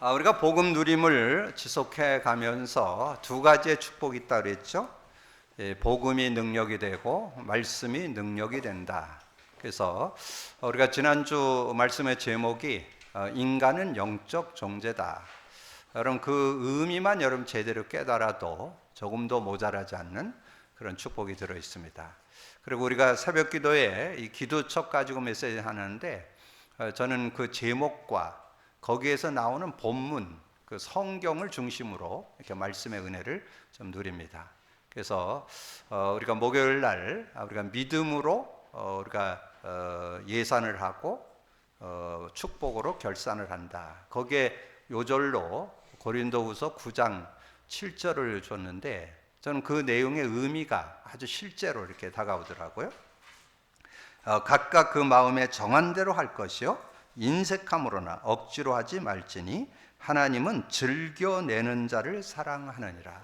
우리가 복음 누림을 지속해 가면서 두 가지의 축복이 있다 그랬죠. 복음이 능력이 되고 말씀이 능력이 된다. 그래서 우리가 지난주 말씀의 제목이 인간은 영적 존재다. 여러분 그 의미만 여러분 제대로 깨달아도 조금도 모자라지 않는 그런 축복이 들어 있습니다. 그리고 우리가 새벽 기도에 이 기도책 가지고 메시지 하는데 저는 그 제목과 거기에서 나오는 본문, 그 성경을 중심으로 이렇게 말씀의 은혜를 좀 누립니다. 그래서 우리가 목요일 날 우리가 믿음으로 우리가 예산을 하고 축복으로 결산을 한다. 거기에 요절로 고린도후서 9장 7절을 줬는데 저는 그 내용의 의미가 아주 실제로 이렇게 다가오더라고요. 각각 그 마음에 정한 대로 할 것이요 인색함으로나 억지로 하지 말지니 하나님은 즐겨내는 자를 사랑하느니라.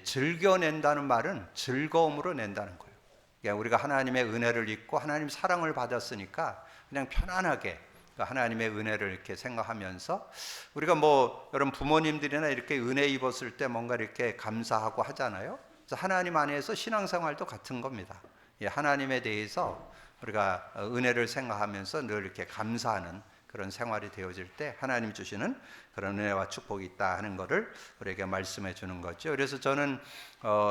즐겨낸다는 말은 즐거움으로 낸다는 거예요. 그러니까 우리가 하나님의 은혜를 입고 하나님 사랑을 받았으니까 그냥 편안하게 하나님의 은혜를 이렇게 생각하면서 우리가 여러분 부모님들이나 이렇게 은혜 입었을 때 뭔가 이렇게 감사하고 하잖아요. 그래서 하나님 안에서 신앙생활도 같은 겁니다. 하나님에 대해서 우리가 은혜를 생각하면서 늘 이렇게 감사하는 그런 생활이 되어질 때 하나님 주시는 그런 은혜와 축복이 있다 하는 것을 우리에게 말씀해 주는 거죠. 그래서 저는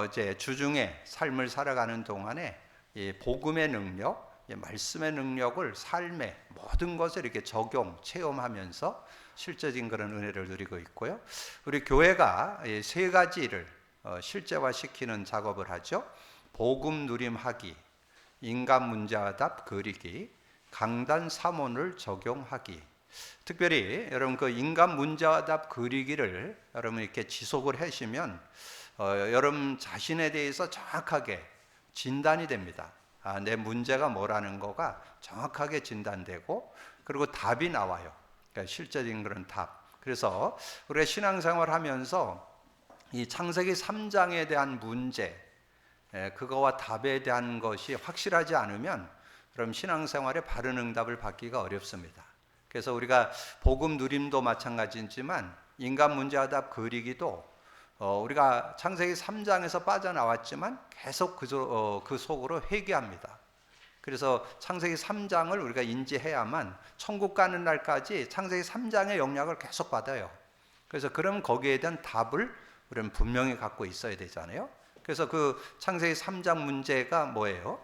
이제 주중에 삶을 살아가는 동안에 이 복음의 능력, 말씀의 능력을 삶의 모든 것을 이렇게 적용, 체험하면서 실제적인 그런 은혜를 누리고 있고요. 우리 교회가 세 가지를 실제화시키는 작업을 하죠. 복음 누림하기, 인간 문제와 답 그리기, 강단 사문을 적용하기. 특별히 여러분 그 인간 문제와 답 그리기를 여러분 이렇게 지속을 하시면 여러분 자신에 대해서 정확하게 진단이 됩니다. 내 문제가 뭐라는 거가 정확하게 진단되고 그리고 답이 나와요. 그러니까 실제적인 그런 답. 그래서 우리가 신앙생활 하면서 이 창세기 3장에 대한 문제, 그거와 답에 대한 것이 확실하지 않으면 그럼 신앙생활에 바른 응답을 받기가 어렵습니다. 그래서 우리가 복음 누림도 마찬가지지만 인간 문제와 답 그리기도 우리가 창세기 3장에서 빠져나왔지만 계속 그 속으로 회귀합니다. 그래서 창세기 3장을 우리가 인지해야만 천국 가는 날까지 창세기 3장의 영향을 계속 받아요. 그래서 그럼 거기에 대한 답을 우리는 분명히 갖고 있어야 되잖아요. 그래서 그 창세기 3장 문제가 뭐예요?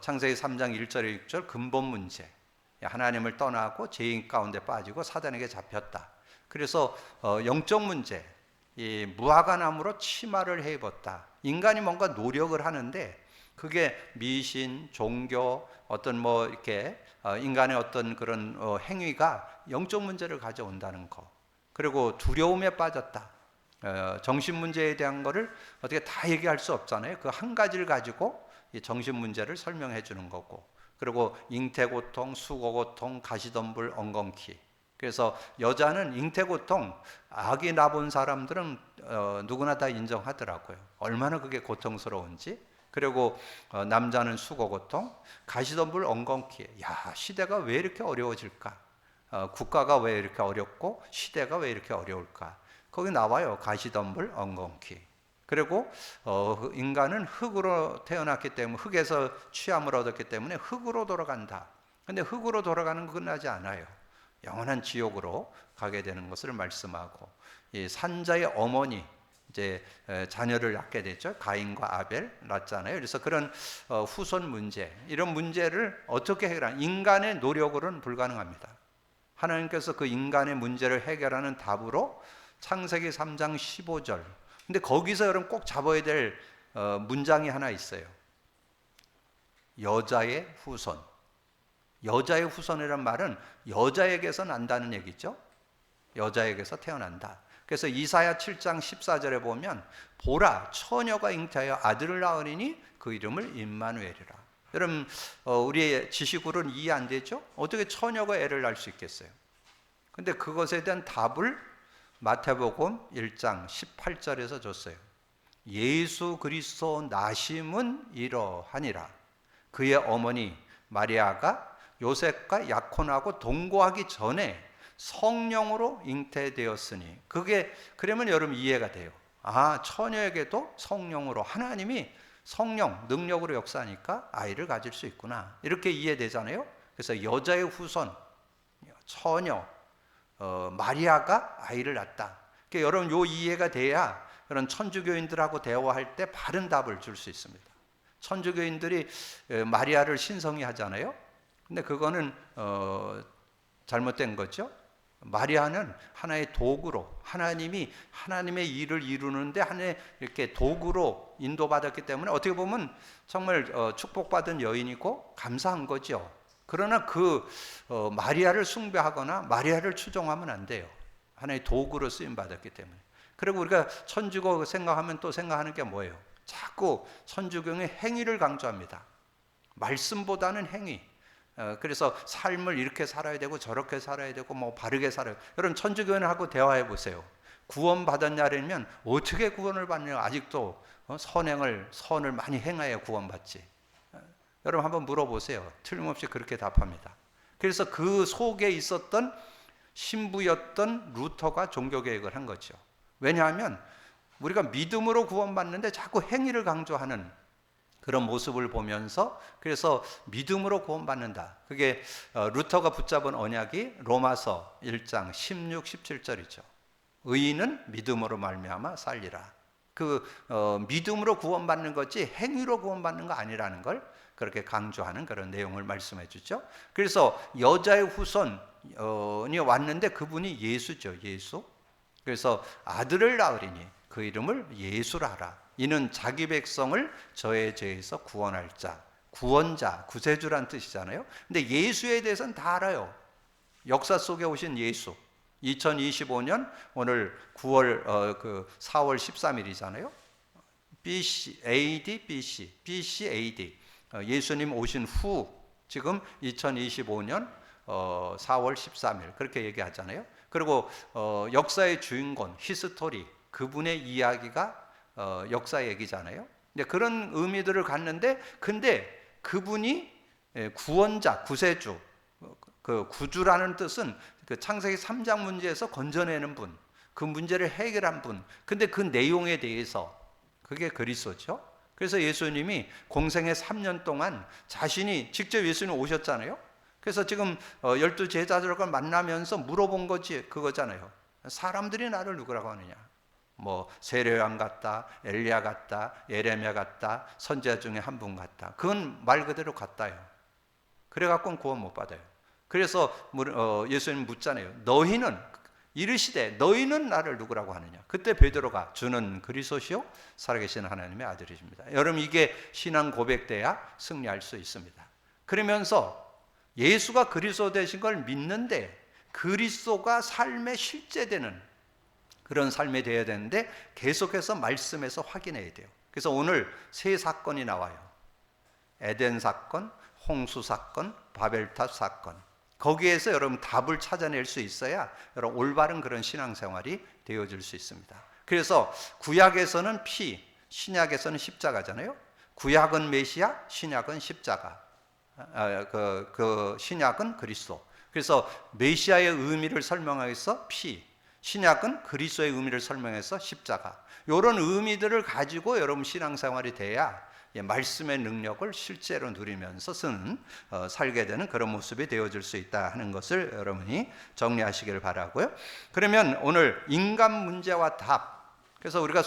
창세기 3장 1절 2절 근본 문제. 하나님을 떠나고 죄인 가운데 빠지고 사단에게 잡혔다. 그래서 영적 문제. 이 무화과나무로 치마를 해 입었다. 인간이 뭔가 노력을 하는데 그게 미신, 종교, 어떤 이렇게 인간의 어떤 그런 행위가 영적 문제를 가져온다는 거. 그리고 두려움에 빠졌다. 정신 문제에 대한 거를 어떻게 다 얘기할 수 없잖아요. 그 한 가지를 가지고 이 정신 문제를 설명해 주는 거고. 그리고 잉태고통, 수고고통, 가시덤불, 엉겅퀴. 그래서 여자는 잉태고통, 아기 낳은 사람들은 누구나 다 인정하더라고요. 얼마나 그게 고통스러운지. 그리고 남자는 수고고통, 가시덤불, 엉겅퀴. 야, 시대가 왜 이렇게 어려워질까? 국가가 왜 이렇게 어렵고 시대가 왜 이렇게 어려울까? 거기 나와요. 가시덤불, 엉겅퀴. 그리고 인간은 흙으로 태어났기 때문에 흙에서 취함을 얻었기 때문에 흙으로 돌아간다. 근데 흙으로 돌아가는 건 끝나지 않아요. 영원한 지옥으로 가게 되는 것을 말씀하고, 이 산자의 어머니 이제 자녀를 낳게 됐죠. 가인과 아벨 낳았잖아요. 그래서 그런 후손 문제, 이런 문제를 어떻게 해결하는, 인간의 노력으로는 불가능합니다. 하나님께서 그 인간의 문제를 해결하는 답으로 창세기 3장 15절. 근데 거기서 여러분 꼭 잡아야 될 문장이 하나 있어요. 여자의 후손. 여자의 후손이란 말은 여자에게서 난다는 얘기죠. 여자에게서 태어난다. 그래서 이사야 7장 14절에 보면 보라 처녀가 잉태하여 아들을 낳으리니 그 이름을 임마누엘이라. 여러분 우리의 지식으로는 이해 안 되죠? 어떻게 처녀가 애를 낳을 수 있겠어요? 근데 그것에 대한 답을 마태복음 1장 18절에서 줬어요. 예수 그리스도 나심은 이러하니라. 그의 어머니 마리아가 요셉과 약혼하고 동거하기 전에 성령으로 잉태되었으니, 그게 그러면 여러분 이해가 돼요. 아, 처녀에게도 성령으로 하나님이 성령 능력으로 역사하니까 아이를 가질 수 있구나, 이렇게 이해되잖아요. 그래서 여자의 후손 처녀 마리아가 아이를 낳았다. 그러니까 여러분 요 이해가 돼야 그런 천주교인들하고 대화할 때 바른 답을 줄 수 있습니다. 천주교인들이 마리아를 신성히 하잖아요. 근데 그거는 잘못된 거죠. 마리아는 하나의 도구로, 하나님이 하나님의 일을 이루는데 하나의 이렇게 도구로 인도받았기 때문에 어떻게 보면 정말 축복받은 여인이고 감사한 거죠. 그러나 마리아를 숭배하거나 마리아를 추종하면 안 돼요. 하나의 도구로 쓰임 받았기 때문에. 그리고 우리가 천주교 생각하면 또 생각하는 게 뭐예요? 자꾸 천주교의 행위를 강조합니다. 말씀보다는 행위. 그래서 삶을 이렇게 살아야 되고 저렇게 살아야 되고 뭐 바르게 살아야 돼요. 여러분 천주교인하고 대화해 보세요. 구원 받았냐면 어떻게 구원을 받냐? 아직도 선을 많이 행해야 구원받지. 여러분 한번 물어보세요. 틀림없이 그렇게 답합니다. 그래서 그 속에 있었던 신부였던 루터가 종교개혁을 한 거죠. 왜냐하면 우리가 믿음으로 구원받는데 자꾸 행위를 강조하는 그런 모습을 보면서, 그래서 믿음으로 구원받는다. 그게 루터가 붙잡은 언약이 로마서 1장 16, 17절이죠. 의인은 믿음으로 말미암아 살리라. 믿음으로 구원받는 거지 행위로 구원받는 거 아니라는 걸 그렇게 강조하는 그런 내용을 말씀해 주죠. 그래서 여자의 후손이 왔는데 그분이 예수죠. 예수. 그래서 아들을 낳으리니 그 이름을 예수라 하라. 이는 자기 백성을 저의 죄에서 구원할 자, 구원자, 구세주란 뜻이잖아요. 근데 예수에 대해서는 다 알아요. 역사 속에 오신 예수. 2025년 오늘 4월 13일이잖아요. BC, AD, BC, AD. 예수님 오신 후 지금 2025년 4월 13일 그렇게 얘기하잖아요. 그리고 역사의 주인공, 히스토리, 그분의 이야기가 역사 얘기잖아요. 그런 의미들을 갖는데, 근데 그분이 구원자, 구세주, 그 구주라는 뜻은 그 창세기 3장 문제에서 건져내는 분, 그 문제를 해결한 분. 근데 그 내용에 대해서 그게 그리스도죠. 그래서 예수님이 공생의 3년 동안 자신이 직접 예수님 오셨잖아요. 그래서 지금 12 제자들과 만나면서 물어본 거지 그거잖아요. 사람들이 나를 누구라고 하느냐? 뭐 세례요한 같다, 엘리야 같다, 예레미야 같다, 선지자 중에 한 분 같다. 그건 말 그대로 같다요. 그래 갖고는 구원 못 받아요. 그래서 예수님 묻잖아요. 너희는 이르시되 너희는 나를 누구라고 하느냐? 그때 베드로가 주는 그리스도시요 살아계신 하나님의 아들이십니다. 여러분 이게 신앙 고백돼야 승리할 수 있습니다. 그러면서 예수가 그리스도 되신 걸 믿는데 그리스도가 삶에 실제되는 그런 삶이 되어야 되는데 계속해서 말씀에서 확인해야 돼요. 그래서 오늘 세 사건이 나와요. 에덴 사건, 홍수 사건, 바벨탑 사건. 거기에서 여러분 답을 찾아낼 수 있어야 여러분 올바른 그런 신앙생활이 되어질 수 있습니다. 그래서 구약에서는 피, 신약에서는 십자가잖아요. 구약은 메시아, 신약은 십자가. 신약은 그리스도. 그래서 메시아의 의미를 설명해서 피, 신약은 그리스도의 의미를 설명해서 십자가. 이런 의미들을 가지고 여러분 신앙생활이 돼야 말씀의 능력을 실제로 누리면서 살게 되는 그런 모습이 되어질 수 있다 하는 것을 여러분이 정리하시길 바라고요. 그러면 오늘 인간 문제와 답. 그래서 우리가